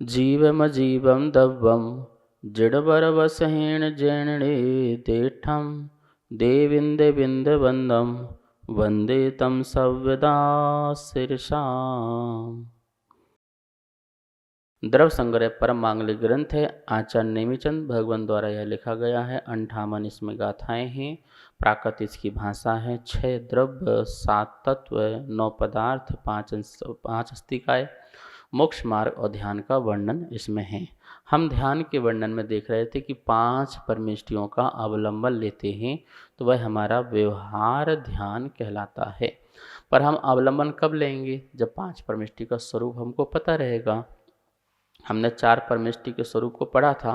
जीवमजीवं दव्वं जडबरवसहेण जैनणे देठं देविन्दविन्दवन्दं वन्दे तं सव्यदा शीर्षा। द्रव संग्रह परम मांगलिक ग्रंथ है। आचार्य नेमिचंद भगवान द्वारा यह लिखा गया है। 58 इसमें गाथाएं हैं। प्राकृत इसकी भाषा है। 6 द्रव्य, 7 तत्व, 9 पदार्थ, 5 अस्तिकाय, मोक्ष मार्ग और ध्यान का वर्णन इसमें है। हम ध्यान के वर्णन में देख रहे थे कि 5 परमेष्टियों का अवलंबन लेते हैं तो वह हमारा व्यवहार ध्यान कहलाता है। पर हम अवलंबन कब लेंगे? जब 5 परमेष्टि का स्वरूप हमको पता रहेगा। हमने 4 परमेष्टि के स्वरूप को पढ़ा था।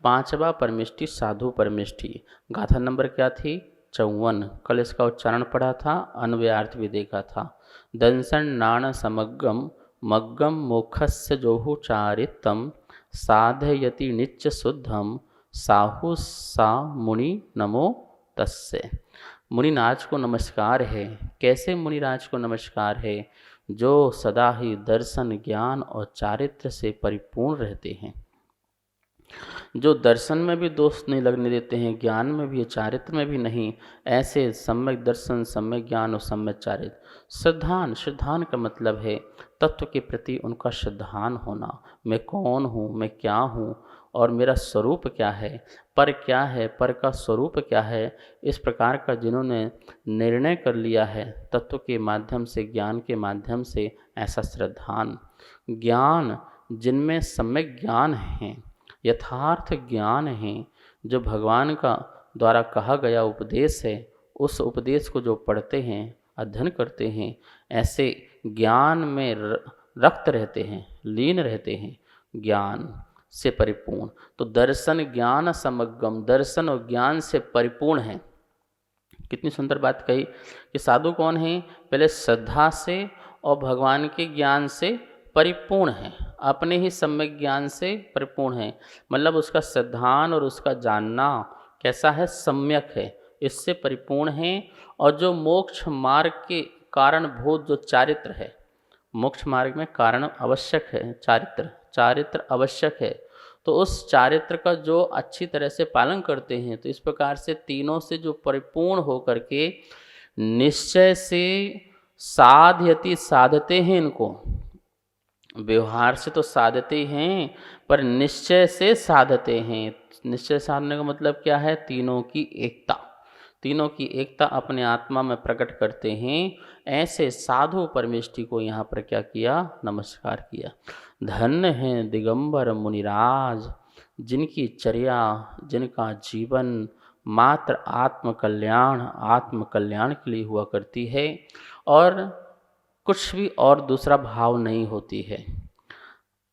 5वां परमेष्टि साधु परमेष्टि। गाथा नंबर क्या थी? 54। कल इसका उच्चारण पढ़ा था, अन्वयार्थ भी देखा था। दंसन नाण समग्गम मग्गम मोक्षस्य जोहु चारितम साधयति नित्य शुद्धम साहु सा मुनि नमो तस्य। मुनिराज को नमस्कार है। कैसे मुनिराज को नमस्कार है? जो सदा ही दर्शन, ज्ञान और चारित्र से परिपूर्ण रहते हैं, जो दर्शन में भी दोष नहीं लगने देते हैं, ज्ञान में भी, चारित्र में भी नहीं। ऐसे सम्यक दर्शन, सम्यक ज्ञान और सम्यक चारित्र। श्रद्धान, श्रद्धान का मतलब है तत्व के प्रति उनका श्रद्धान होना। मैं कौन हूँ, मैं क्या हूँ और मेरा स्वरूप क्या है, पर क्या है, पर का स्वरूप क्या है, इस प्रकार का जिन्होंने निर्णय कर लिया है तत्व के माध्यम से, ज्ञान के माध्यम से, ऐसा श्रद्धान। ज्ञान, जिनमें सम्यक ज्ञान है, यथार्थ ज्ञान है, जो भगवान का द्वारा कहा गया उपदेश है, उस उपदेश को जो पढ़ते हैं, अध्ययन करते हैं, ऐसे ज्ञान में रक्त रहते हैं, लीन रहते हैं, ज्ञान से परिपूर्ण। तो दर्शन ज्ञान समग्गम, दर्शन और ज्ञान से परिपूर्ण है। कितनी सुंदर बात कही कि साधु कौन है? पहले श्रद्धा से और भगवान के ज्ञान से परिपूर्ण है, अपने ही सम्यक ज्ञान से परिपूर्ण है। मतलब उसका श्रद्धान और उसका जानना कैसा है? सम्यक है, इससे परिपूर्ण है। और जो मोक्ष मार्ग के कारणभूत जो चारित्र है, मोक्ष मार्ग में कारण आवश्यक है, चारित्र, चारित्र आवश्यक है, तो उस चारित्र का जो अच्छी तरह से पालन करते हैं, तो इस प्रकार से तीनों से जो परिपूर्ण होकर के निश्चय से साधयति, साधते हैं इनको। व्यवहार से तो साधते हैं पर निश्चय से साधते हैं। निश्चय साधने का मतलब क्या है? तीनों की एकता, तीनों की एकता अपने आत्मा में प्रकट करते हैं। ऐसे साधु परमेष्टि को यहाँ पर क्या किया? नमस्कार किया। धन्य हैं दिगंबर मुनिराज, जिनकी चर्या, जिनका जीवन मात्र आत्म कल्याण के लिए हुआ करती है और कुछ भी और दूसरा भाव नहीं होती है।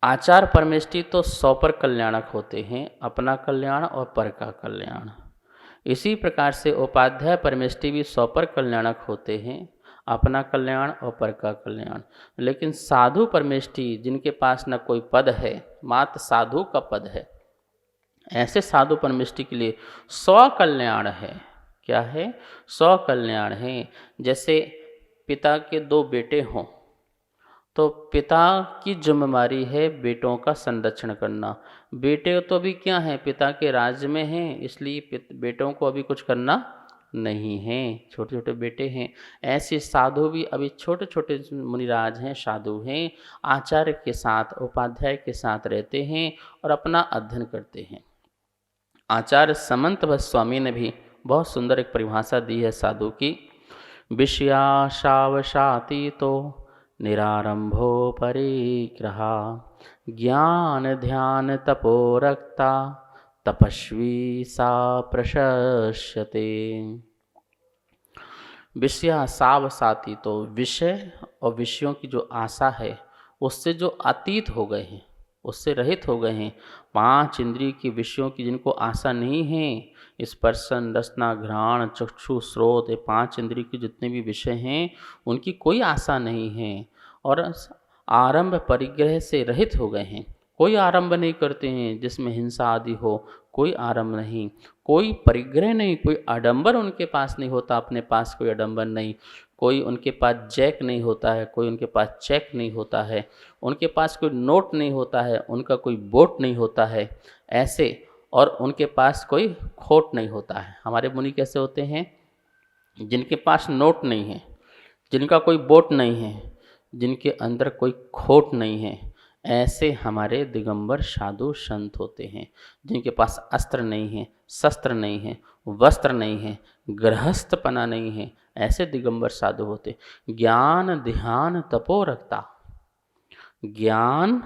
आचार परमेष्टि तो 100 पर कल्याणक होते हैं, अपना कल्याण और पर का कल्याण। इसी प्रकार से उपाध्याय परमेष्टि भी 100 पर कल्याणक होते हैं, अपना कल्याण और पर का कल्याण। लेकिन साधु परमेष्टि जिनके पास न कोई पद है, मात्र साधु का पद है, ऐसे साधु परमेष्टि के लिए 100 कल्याण है। क्या है? 100 कल्याण है। जैसे पिता के 2 बेटे हों तो पिता की जिम्मेदारी है बेटों का संरक्षण करना। बेटे तो अभी क्या है? पिता के राज्य में हैं, इसलिए बेटों को अभी कुछ करना नहीं है, छोटे छोटे बेटे हैं। ऐसे साधु भी अभी छोटे छोटे मुनिराज हैं, साधु हैं, आचार्य के साथ, उपाध्याय के साथ रहते हैं और अपना अध्ययन करते हैं। आचार्य समंत भट्ट स्वामी ने भी बहुत सुंदर एक परिभाषा दी है साधु की। विषयाशावशातीतो निरारंभो परिग्रहा ज्ञान ध्यान तपोरक्ता तपस्वी सा प्रशस्यते। विषयासावसाती, तो विषय और विषयों की जो आशा है उससे जो अतीत हो गए हैं, उससे रहित हो गए हैं। 5 इंद्रिय की विषयों की जिनको आशा नहीं है, स्पर्शन, रसना, घ्राण, चक्षु, स्रोत, ये 5 इंद्रिय के जितने भी विषय हैं उनकी कोई आशा नहीं है और आरंभ परिग्रह से रहित हो गए हैं। कोई आरंभ नहीं करते हैं जिसमें हिंसा आदि हो, कोई आरंभ नहीं, कोई परिग्रह नहीं, कोई आडंबर उनके पास नहीं होता, अपने पास कोई आडंबर नहीं। कोई उनके पास जैक नहीं होता है, कोई उनके पास चेक नहीं होता है, उनके पास कोई नोट नहीं होता है, उनका कोई वोट नहीं होता है, ऐसे, और उनके पास कोई खोट नहीं होता है। हमारे मुनि कैसे होते हैं? जिनके पास नोट नहीं है, जिनका कोई वोट नहीं है, जिनके अंदर कोई खोट नहीं है, ऐसे हमारे दिगंबर साधु संत होते हैं। जिनके पास अस्त्र नहीं है, शस्त्र नहीं है, वस्त्र नहीं है, गृहस्थपना नहीं है, ऐसे दिगंबर साधु होते। ज्ञान ध्यान तपो रखता, ज्ञान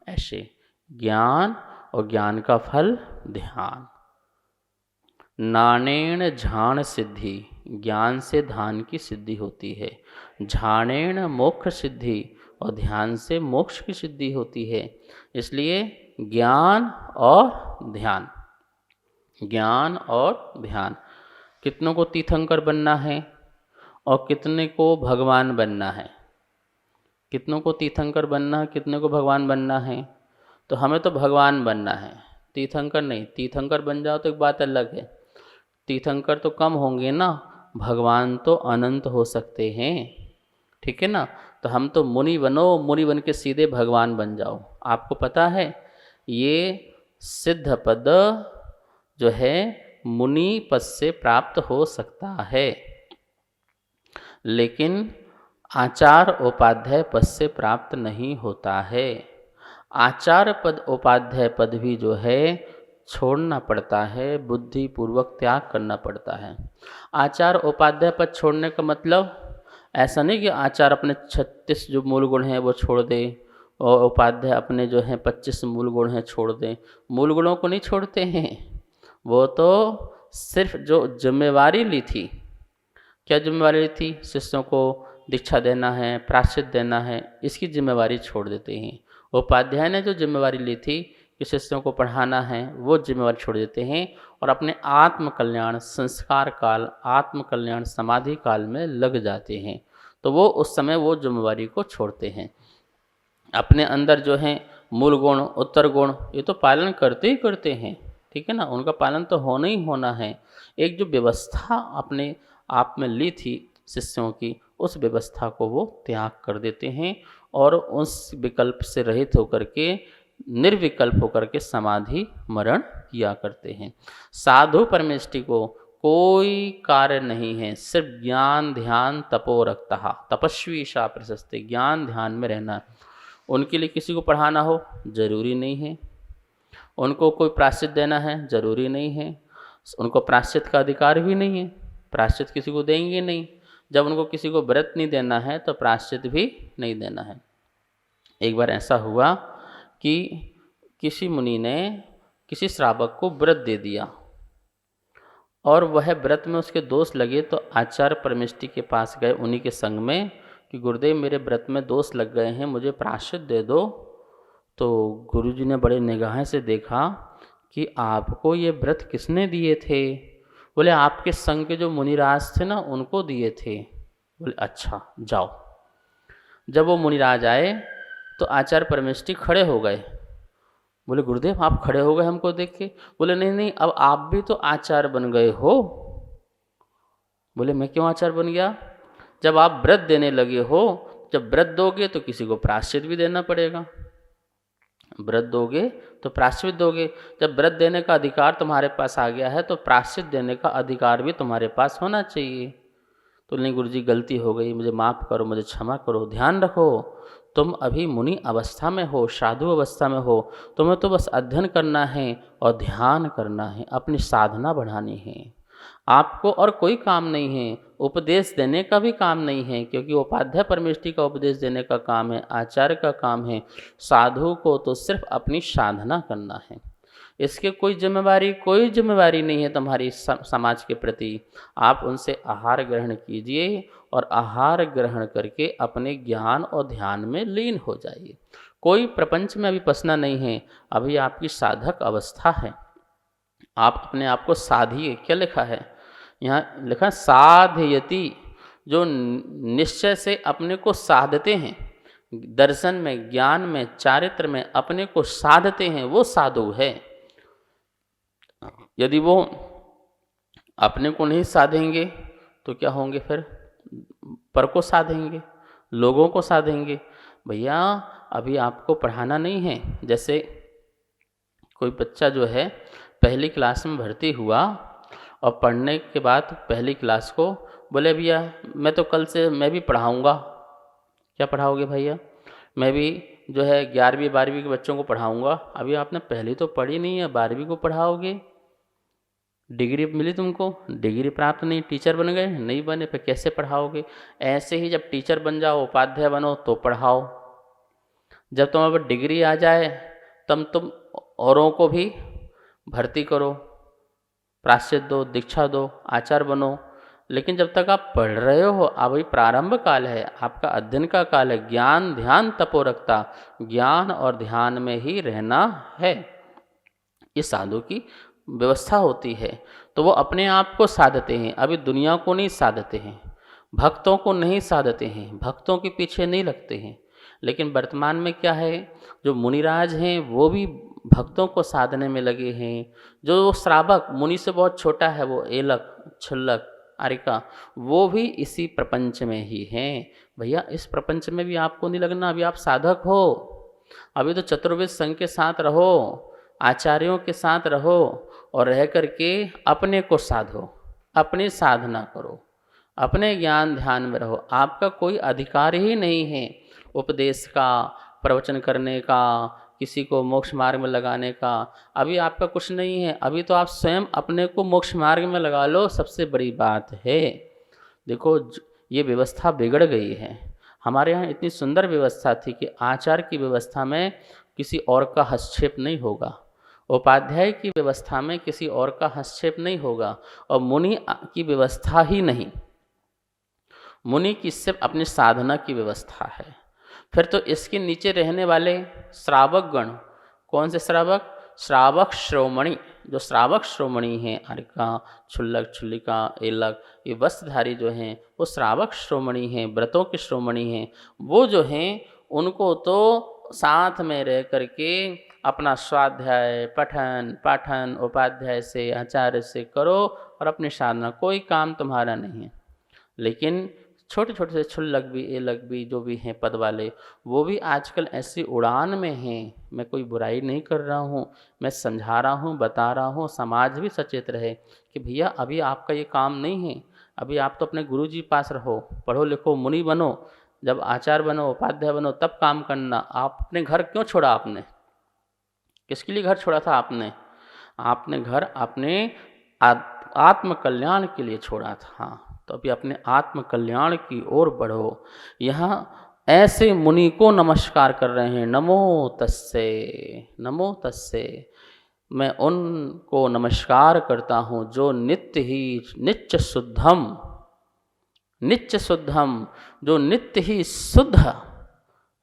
ऐसे, ज्ञान और ज्ञान का फल ध्यान। नानेण झाण सिद्धि, ज्ञान से ध्यान की सिद्धि होती है। झाणेण मोक्ष सिद्धि, और ध्यान से मोक्ष की सिद्धि होती है। इसलिए ज्ञान और ध्यान, ज्ञान और ध्यान। कितनों को तीर्थंकर बनना है और कितने को भगवान बनना है? कितनों को तीर्थंकर बनना है, कितने को भगवान बनना है? तो हमें तो भगवान बनना है, तीर्थंकर नहीं। तीर्थंकर बन जाओ तो एक बात अलग है, तीर्थंकर तो कम होंगे ना, भगवान तो अनंत हो सकते हैं, ठीक है ना। तो हम तो मुनि बनो, मुनि बन के सीधे भगवान बन जाओ। आपको पता है ये सिद्ध पद जो है मुनि पद से प्राप्त हो सकता है, लेकिन आचार उपाध्याय पद से प्राप्त नहीं होता है। आचार पद उपाध्याय पद भी जो है छोड़ना पड़ता है, बुद्धि पूर्वक त्याग करना पड़ता है। आचार उपाध्याय पद छोड़ने का मतलब ऐसा नहीं कि आचार अपने 36 जो मूल गुण हैं वो छोड़ दे और उपाध्याय अपने जो हैं 25 मूल गुण हैं छोड़ दें। मूल गुणों को नहीं छोड़ते हैं, वो तो सिर्फ जो जिम्मेवारी ली थी, क्या जिम्मेवारी ली थी? शिष्यों को दीक्षा देना है, प्रायश्चित देना है, इसकी जिम्मेवारी छोड़ देते हैं। उपाध्याय ने जो जिम्मेवारी ली थी कि शिष्यों को पढ़ाना है, वो जिम्मेवारी छोड़ देते हैं और अपने आत्म कल्याण संस्कार काल, आत्म कल्याण समाधि काल में लग जाते हैं। तो वो उस समय वो जिम्मेवारी को छोड़ते हैं। अपने अंदर जो है मूल गुण उत्तर गुण ये तो पालन करते ही करते हैं, ठीक है ना, उनका पालन तो होना ही होना है। एक जो व्यवस्था अपने आप में ली थी शिष्यों की, उस व्यवस्था को वो त्याग कर देते हैं और उस विकल्प से रहित होकर के निर्विकल्प होकर के समाधि मरण किया करते हैं। साधु परमेष्टि को कोई कार्य नहीं है, सिर्फ ज्ञान ध्यान तपो रखता, तपस्वी सा प्रशस्ति, ज्ञान ध्यान में रहना। उनके लिए किसी को पढ़ाना हो जरूरी नहीं है, उनको कोई प्रायश्चित देना है जरूरी नहीं है, उनको प्रायश्चित का अधिकार भी नहीं है, प्रायश्चित किसी को देंगे नहीं। जब उनको किसी को व्रत नहीं देना है तो प्रायश्चित भी नहीं देना है। एक बार ऐसा हुआ कि किसी मुनि ने किसी श्रावक को व्रत दे दिया और वह व्रत में उसके दोष लगे, तो आचार्य परमेष्टि के पास गए उन्हीं के संग में कि गुरुदेव मेरे व्रत में दोष लग गए हैं, मुझे प्रायश्चित दे दो। तो गुरुजी ने बड़े निगाह से देखा कि आपको ये व्रत किसने दिए थे? बोले आपके संग के जो मुनिराज थे ना उनको दिए थे। बोले अच्छा जाओ। जब वो मुनिराज आए तो आचार्य परमेष्टि खड़े हो गए। बोले गुरुदेव आप खड़े हो गए हमको देख के? बोले नहीं नहीं, अब आप भी तो आचार्य बन गए हो। बोले मैं क्यों आचार्य बन गया? जब आप व्रत देने लगे हो, जब व्रत दोगे तो किसी को प्रायश्चित भी देना पड़ेगा, व्रत दोगे तो प्रायश्चित दोगे। जब व्रत देने का अधिकार तुम्हारे पास आ गया है तो प्रायश्चित देने का अधिकार भी तुम्हारे पास होना चाहिए। तो नहीं गुरुजी गलती हो गई, मुझे माफ़ करो, मुझे क्षमा करो। ध्यान रखो तुम अभी मुनि अवस्था में हो, साधु अवस्था में हो, तुम्हें तो बस अध्ययन करना है और ध्यान करना है, अपनी साधना बढ़ानी है। आपको और कोई काम नहीं है, उपदेश देने का भी काम नहीं है, क्योंकि उपाध्याय परमेष्टि का उपदेश देने का काम है, आचार्य का काम है। साधु को तो सिर्फ अपनी साधना करना है, इसके कोई जिम्मेवारी नहीं है तुम्हारी समाज के प्रति। आप उनसे आहार ग्रहण कीजिए और आहार ग्रहण करके अपने ज्ञान और ध्यान में लीन हो जाइए। कोई प्रपंच में अभी पसना नहीं है, अभी आपकी साधक अवस्था है। आप अपने आप को साधिए। क्या लिखा है यहाँ? लिखा साधयति, जो निश्चय से अपने को साधते हैं, दर्शन में ज्ञान में चारित्र में अपने को साधते हैं, वो साधु है। यदि वो अपने को नहीं साधेंगे तो क्या होंगे? फिर पर को साधेंगे, लोगों को साधेंगे। भैया अभी आपको पढ़ाना नहीं है। जैसे कोई बच्चा जो है पहली क्लास में भर्ती हुआ और पढ़ने के बाद पहली क्लास को बोले भैया मैं तो कल से मैं भी पढ़ाऊँगा। क्या पढ़ाओगे भैया? मैं भी जो है 11वीं 12वीं के बच्चों को पढ़ाऊँगा। अभी आपने पहली तो पढ़ी नहीं है, 12वीं को पढ़ाओगे। डिग्री मिली तुमको, डिग्री प्राप्त नहीं, टीचर बन गए नहीं बने, फिर कैसे पढ़ाओगे? ऐसे ही जब टीचर बन जाओ, उपाध्याय बनो तो पढ़ाओ। जब तुम्हारे पर डिग्री आ जाए तब तुम औरों को भी भर्ती करो, प्राश्चित दो, दीक्षा दो, आचार्य बनो। लेकिन जब तक आप पढ़ रहे हो, अभी प्रारंभ काल है, आपका अध्ययन का काल है। ज्ञान ध्यान तपो रखता, ज्ञान और ध्यान में ही रहना है। ये साधु की व्यवस्था होती है। तो वो अपने आप को साधते हैं, अभी दुनिया को नहीं साधते हैं, भक्तों को नहीं साधते हैं, भक्तों के पीछे नहीं लगते हैं। लेकिन वर्तमान में क्या है, जो मुनिराज हैं वो भी भक्तों को साधने में लगे हैं। जो श्रावक मुनि से बहुत छोटा है, वो एलक छुल्लक आरिका, वो भी इसी प्रपंच में ही हैं। भैया इस प्रपंच में भी आपको नहीं लगना, अभी आप साधक हो। अभी तो चतुर्वेद संघ के साथ रहो, आचार्यों के साथ रहो और रह करके अपने को साधो, अपनी साधना करो, अपने ज्ञान ध्यान में रहो। आपका कोई अधिकार ही नहीं है उपदेश का, प्रवचन करने का, किसी को मोक्ष मार्ग में लगाने का। अभी आपका कुछ नहीं है, अभी तो आप स्वयं अपने को मोक्ष मार्ग में लगा लो, सबसे बड़ी बात है। देखो ये व्यवस्था बिगड़ गई है। हमारे यहाँ इतनी सुंदर व्यवस्था थी कि आचार्य की व्यवस्था में किसी और का हस्तक्षेप नहीं होगा, उपाध्याय की व्यवस्था में किसी और का हस्तक्षेप नहीं होगा, और मुनि की व्यवस्था ही नहीं, मुनि की सिर्फ अपनी साधना की व्यवस्था है। फिर तो इसके नीचे रहने वाले श्रावक गण, कौन से श्रावक? श्रावक श्रोमणी। जो श्रावक श्रोमणी हैं, अर्का, छुल्लक, छुल्लिका, एलक, ये वस्त्रधारी जो हैं वो श्रावक श्रोमणी हैं, व्रतों के श्रोमणी हैं। वो जो हैं उनको तो साथ में रह करके अपना स्वाध्याय पठन पाठन उपाध्याय से आचार्य से करो और अपनी साधना, कोई काम तुम्हारा नहीं है। लेकिन छोटे छोटे से छुल्लक भी एलक भी जो भी हैं पद वाले, वो भी आजकल ऐसी उड़ान में हैं। मैं कोई बुराई नहीं कर रहा हूँ, मैं समझा रहा हूँ, बता रहा हूँ, समाज भी सचेत रहे कि भैया अभी आपका ये काम नहीं है। अभी आप तो अपने गुरु जी पास रहो, पढ़ो लिखो, मुनि बनो, जब आचार्य बनो, उपाध्याय बनो, तब काम करना। आप अपने घर क्यों छोड़ा? आपने किसके लिए घर छोड़ा था? आपने घर अपने आत्म कल्याण के लिए छोड़ा था। तो अभी अपने आत्म कल्याण की ओर बढ़ो। यहाँ ऐसे मुनि को नमस्कार कर रहे हैं, नमो तस्से, नमो तस्से। मैं उनको नमस्कार करता हूँ जो नित्य ही नित्य शुद्धम, नित्य शुद्धम, जो नित्य ही शुद्ध।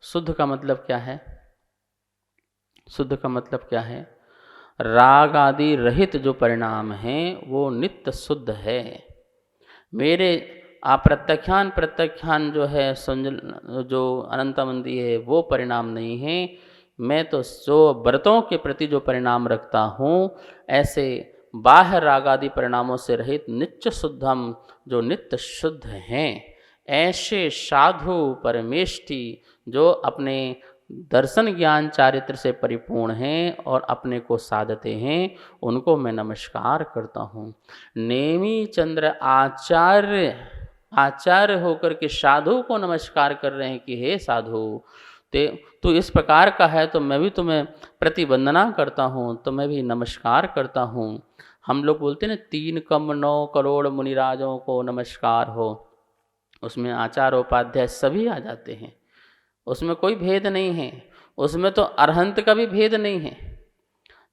शुद्ध का मतलब क्या है? शुद्ध का मतलब क्या है? राग आदि रहित जो परिणाम हैं वो नित्य शुद्ध है। मेरे अप्रत्याख्यान प्रत्याख्यान जो है जो अनंतमंदी है वो परिणाम नहीं है। मैं तो जो व्रतों के प्रति जो परिणाम रखता हूँ, ऐसे बाह्य राग आदि परिणामों से रहित नित्य शुद्धम, जो नित्य शुद्ध हैं, ऐसे साधु परमेष्टि जो अपने दर्शन ज्ञान चारित्र से परिपूर्ण हैं और अपने को साधते हैं, उनको मैं नमस्कार करता हूँ। नेमी चंद्र आचार्य होकर के साधु को नमस्कार कर रहे हैं कि हे साधु, तू इस प्रकार का है तो मैं भी तुम्हें प्रतिवंदना करता हूँ, तो मैं भी नमस्कार करता हूँ। हम लोग बोलते हैं ना 3 कम 9 करोड़ मुनिराजों को नमस्कार हो, उसमें आचार्य उपाध्याय सभी आ जाते हैं, उसमें कोई भेद नहीं है। उसमें तो अरहंत का भी भेद नहीं है।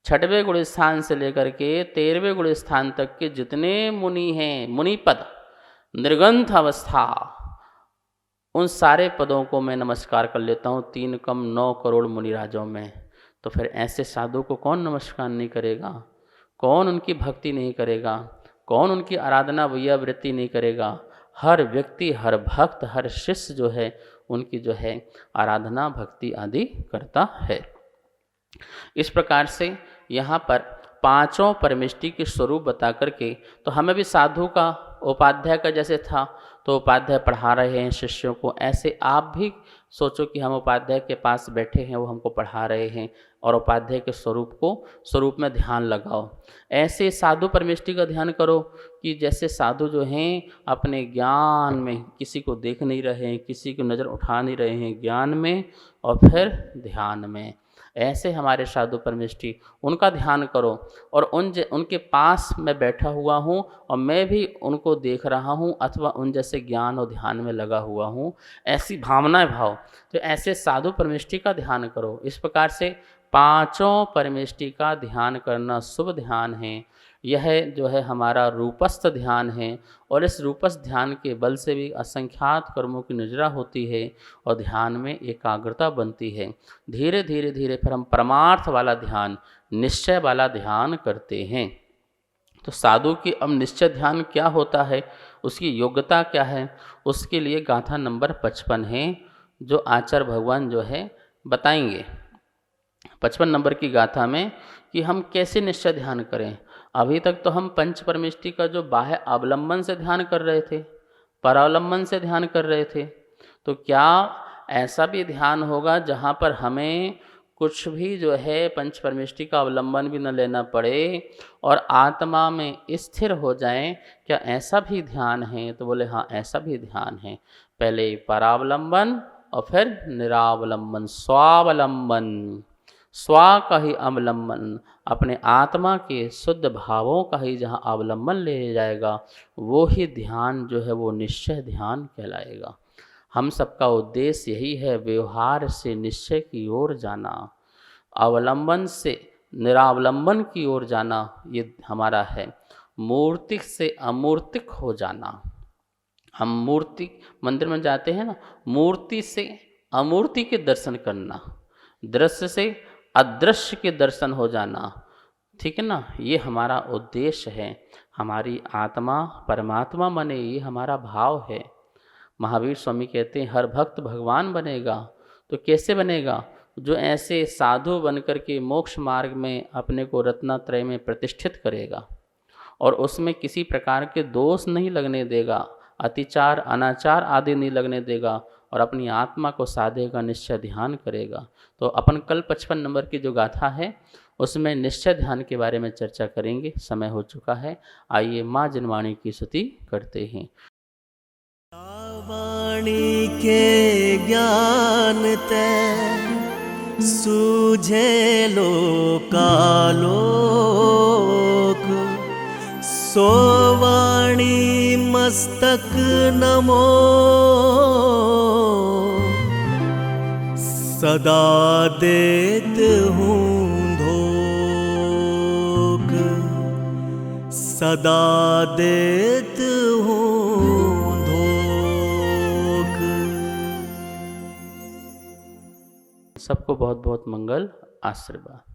6वें गुण स्थान से लेकर के 13वें गुण स्थान तक के जितने मुनि हैं, मुनि पद निर्गंथ अवस्था, उन सारे पदों को मैं नमस्कार कर लेता हूँ 3 कम 9 करोड़ मुनिराजों में। तो फिर ऐसे साधु को कौन नमस्कार नहीं करेगा? कौन उनकी भक्ति नहीं करेगा? कौन उनकी आराधना भैया वृत्ति नहीं करेगा? हर व्यक्ति, हर भक्त, हर शिष्य जो है उनकी जो है आराधना भक्ति आदि करता है। इस प्रकार से यहाँ पर 5 परमेष्टि के स्वरूप बता करके, तो हमें भी साधु का उपाध्याय का जैसे था, तो उपाध्याय पढ़ा रहे हैं शिष्यों को, ऐसे आप भी सोचो कि हम उपाध्याय के पास बैठे हैं, वो हमको पढ़ा रहे हैं, और उपाध्याय के स्वरूप में ध्यान लगाओ। ऐसे साधु परमेष्टि का ध्यान करो कि जैसे साधु जो हैं अपने ज्ञान में किसी को देख नहीं रहे हैं, किसी की नज़र उठा नहीं रहे हैं, ज्ञान में और फिर ध्यान में। ऐसे हमारे साधु परमेष्टि, उनका ध्यान करो। और उनके पास मैं बैठा हुआ हूँ और मैं भी उनको देख रहा हूँ, अथवा उन जैसे ज्ञान और ध्यान में लगा हुआ हूँ, ऐसी भावनाएं भाव। तो ऐसे साधु परमेष्टि का ध्यान करो। इस प्रकार से पांचों परमेष्टि का ध्यान करना शुभ ध्यान है। यह जो है हमारा रूपस्थ ध्यान है, और इस रूपस्थ ध्यान के बल से भी असंख्यात कर्मों की निजरा होती है और ध्यान में एकाग्रता बनती है। धीरे धीरे धीरे फिर हम परमार्थ वाला ध्यान, निश्चय वाला ध्यान करते हैं। तो साधु की अब निश्चय ध्यान क्या होता है, उसकी योग्यता क्या है, उसके लिए गाथा नंबर 55 है, जो आचार्य भगवान जो है बताएंगे 55 नंबर की गाथा में कि हम कैसे निश्चय ध्यान करें। अभी तक तो हम पंच परमेष्टि का जो बाह्य अवलंबन से ध्यान कर रहे थे, परावलंबन से ध्यान कर रहे थे, तो क्या ऐसा भी ध्यान होगा जहाँ पर हमें कुछ भी जो है पंच परमेष्टि का अवलंबन भी न लेना पड़े और आत्मा में स्थिर हो जाएं? क्या ऐसा भी ध्यान है? तो बोले हाँ, ऐसा भी ध्यान है। पहले परावलंबन और फिर निरावलंबन, स्वावलंबन। स्वा का ही अवलंबन, अपने आत्मा के शुद्ध भावों का ही जहाँ अवलंबन ले जाएगा, वो ही ध्यान जो है वो निश्चय ध्यान कहलाएगा। हम सबका उद्देश्य यही है, व्यवहार से निश्चय की ओर जाना, अवलंबन से निरावलंबन की ओर जाना, ये हमारा है। मूर्तिक से अमूर्तिक हो जाना। हम मूर्ति मंदिर में जाते हैं ना, मूर्ति से अमूर्ति के दर्शन करना, दृश्य से अदृश्य के दर्शन हो जाना, ठीक है ना। ये हमारा उद्देश्य है। हमारी आत्मा परमात्मा बने, ये हमारा भाव है। महावीर स्वामी कहते हैं हर भक्त भगवान बनेगा। तो कैसे बनेगा? जो ऐसे साधु बनकर के मोक्ष मार्ग में अपने को रत्नत्रय में प्रतिष्ठित करेगा और उसमें किसी प्रकार के दोष नहीं लगने देगा, अतिचार अनाचार आदि नहीं लगने देगा, और अपनी आत्मा को साधेगा, निश्चय ध्यान करेगा। तो अपन कल 55 नंबर की जो गाथा है उसमें निश्चय ध्यान के बारे में चर्चा करेंगे। समय हो चुका है, आइए माँ जिनवाणी की स्तुति करते हैं। वाणी के ज्ञान ते सूझे लोकालोक, सो वाणी मस्तक नमो, सदा देत हूँ धोख, सदा देत हूँ धोख। सबको बहुत बहुत मंगल आशीर्वाद।